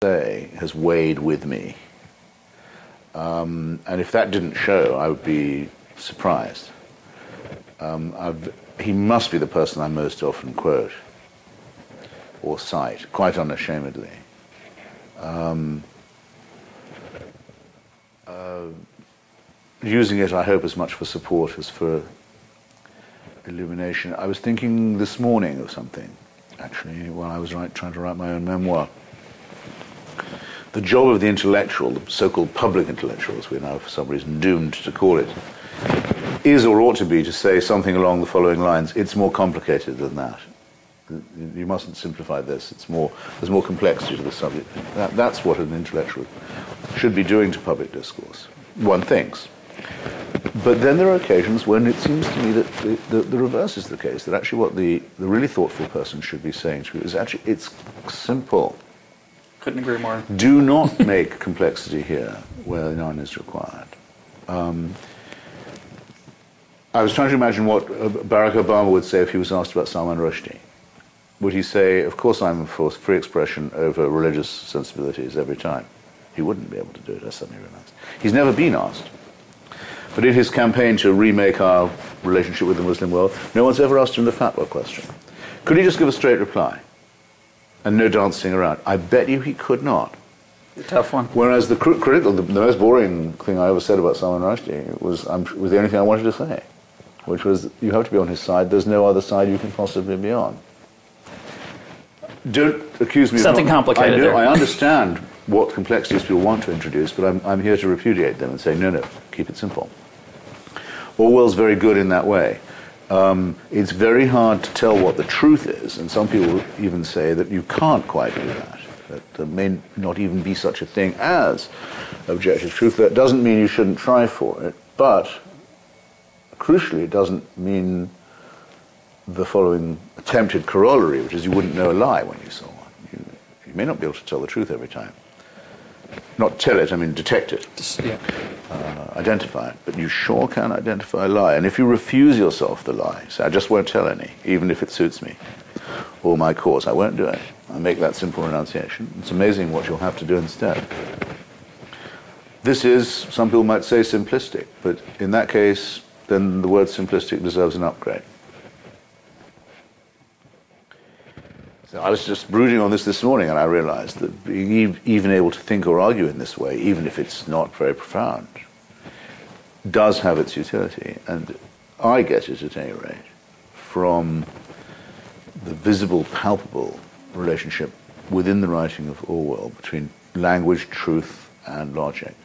say has weighed with me. And if that didn't show, I would be surprised. He must be the person I most often quote or cite, quite unashamedly. Using it, I hope, as much for support as for illumination. I was thinking this morning of something, actually, while I was trying to write my own memoir. The job of the intellectual, the so-called public intellectual, as we're now for some reason doomed to call it, is or ought to be to say something along the following lines: it's more complicated than that. You mustn't simplify this. There's more complexity to the subject. That's what an intellectual should be doing to public discourse, one thinks. But then there are occasions when it seems to me that the reverse is the case, that actually what the really thoughtful person should be saying to you is actually, it's simple. Couldn't agree more. Do not make complexity here where none is required. I was trying to imagine what Barack Obama would say if he was asked about Salman Rushdie. Would he say, of course I'm for free expression over religious sensibilities every time? He wouldn't be able to do it, I suddenly realized. He's never been asked. But in his campaign to remake our relationship with the Muslim world, no one's ever asked him the fatwa question. Could he just give a straight reply? And no dancing around? I bet you he could not. A tough one. Whereas the most boring thing I ever said about Salman Rushdie was the only thing I wanted to say, which was, you have to be on his side, there's no other side you can possibly be on. Don't accuse me something of complicated there. I understand what complexities people want to introduce, but I'm here to repudiate them and say, no, keep it simple. Orwell's very good in that way. It's very hard to tell what the truth is, and some people even say that you can't quite do that there may not even be such a thing as objective truth. That doesn't mean you shouldn't try for it, but crucially it doesn't mean the following attempted corollary, which is you wouldn't know a lie when you saw one. You may not be able to tell the truth every time. Not tell it, I mean detect it. Identify it. But you sure can identify a lie. And if you refuse yourself the lie, say, I just won't tell any, even if it suits me or my cause, I won't do it. I make that simple renunciation. It's amazing what you'll have to do instead. This is, some people might say, simplistic, but in that case, then the word simplistic deserves an upgrade. So I was just brooding on this morning, and I realized that being even able to think or argue in this way, even if it's not very profound, does have its utility. And I get it, at any rate, from the visible, palpable relationship within the writing of Orwell between language, truth, and logic,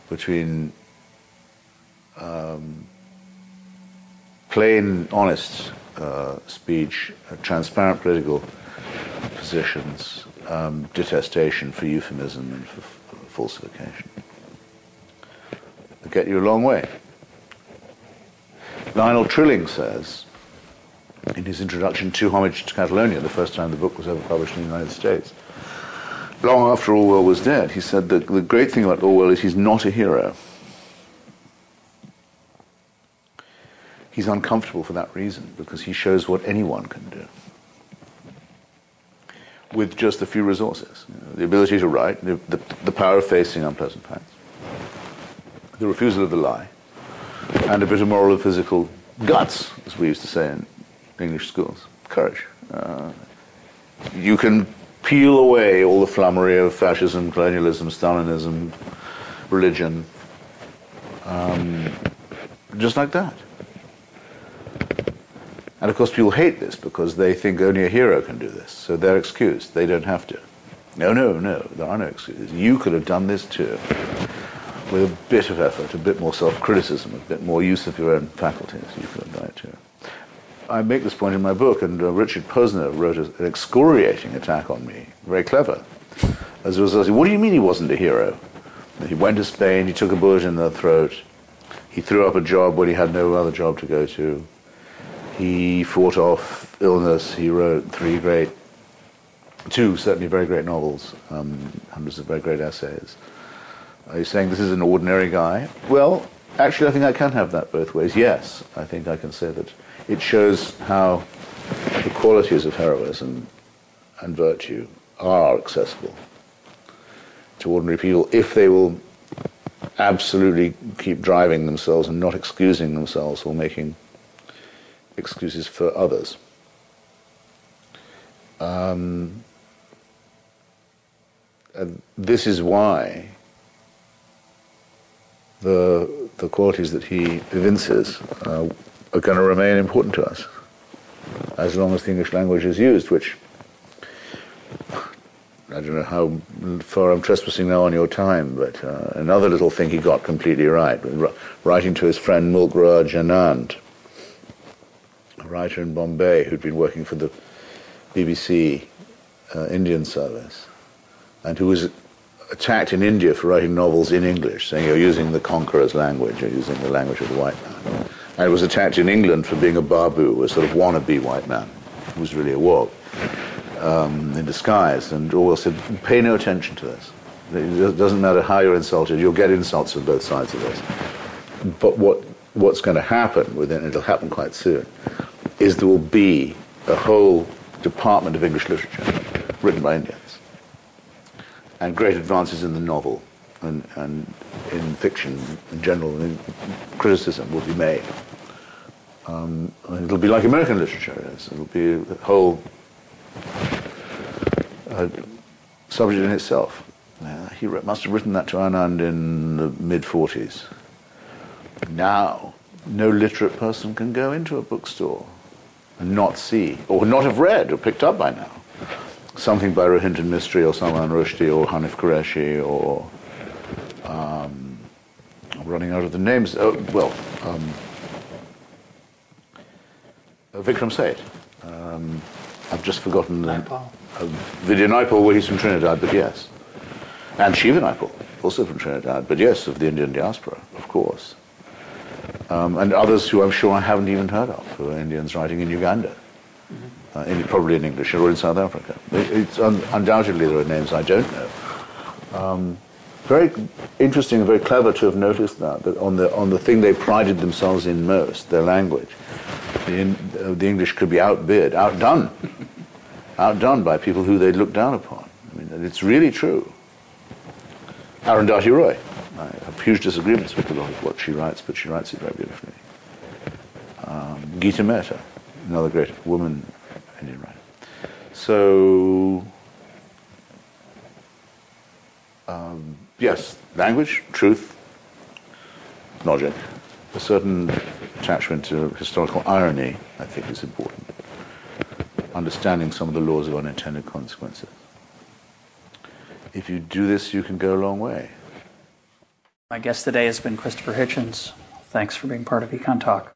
between plain, honest speech, transparent political positions, detestation for euphemism and for falsification. It'll get you a long way. Lionel Trilling says, in his introduction to Homage to Catalonia, the first time the book was ever published in the United States, long after Orwell was dead, he said that the great thing about Orwell is he's not a hero. He's uncomfortable for that reason, because he shows what anyone can do with just a few resources. The ability to write, the power of facing unpleasant facts, the refusal of the lie, and a bit of moral and physical guts, as we used to say in English schools, courage. You can peel away all the flummery of fascism, colonialism, Stalinism, religion, just like that. And of course people hate this because they think only a hero can do this, so they're excused, they don't have to. No, there are no excuses. You could have done this too, with a bit of effort, a bit more self-criticism, a bit more use of your own faculties. You could have done it too. I make this point in my book, and Richard Posner wrote an excoriating attack on me, very clever. As a result, what do you mean he wasn't a hero? He went to Spain, he took a bullet in the throat, he threw up a job when he had no other job to go to, he fought off illness, he wrote two certainly very great novels, hundreds of very great essays. Are you saying this is an ordinary guy? Well, actually I think I can have that both ways. Yes, I think I can say that it shows how the qualities of heroism and virtue are accessible to ordinary people if they will absolutely keep driving themselves and not excusing themselves or making excuses for others. And this is why the qualities that he evinces are going to remain important to us as long as the English language is used, which I don't know how far I'm trespassing now on your time, but another little thing he got completely right, writing to his friend Mulkraj Anand, a writer in Bombay who'd been working for the BBC Indian service, and who was attacked in India for writing novels in English, saying you're using the conqueror's language, you're using the language of the white man. And was attacked in England for being a babu, a sort of wannabe white man, who was really a wog. In disguise, and Orwell said, pay no attention to this. It doesn't matter how you're insulted, you'll get insults from both sides of this. But what's going to happen within, it'll happen quite soon, is there will be a whole department of English literature written by Indians. And great advances in the novel and in fiction in general, and in criticism will be made. It'll be like American literature is. It'll be a whole subject in itself. He must have written that to Anand in the mid-40s. Now, no literate person can go into a bookstore and not see, or not have read, or picked up by now, something by Rohinton Mistry, or Salman Rushdie, or Hanif Qureshi, or I'm running out of the names. Vikram Seth. I've just forgotten the Vidya Naipal, well, he's from Trinidad, but yes. And Shiva Naipal, also from Trinidad, but yes, of the Indian diaspora, of course. And others who I'm sure I haven't even heard of, who are Indians writing in Uganda, probably in English, or in South Africa. Undoubtedly there are names I don't know. Very interesting and very clever to have noticed that on the thing they prided themselves in most, their language, the English could be outdone by people who they looked down upon. I mean, it's really true. Arundhati Roy, I have huge disagreements with a lot of what she writes, but she writes it very beautifully. Geeta Mehta, another great woman Indian writer. So, yes, language, truth, logic, a certain attachment to historical irony, I think, is important. Understanding some of the laws of unintended consequences. If you do this, you can go a long way. My guest today has been Christopher Hitchens. Thanks for being part of Econ Talk.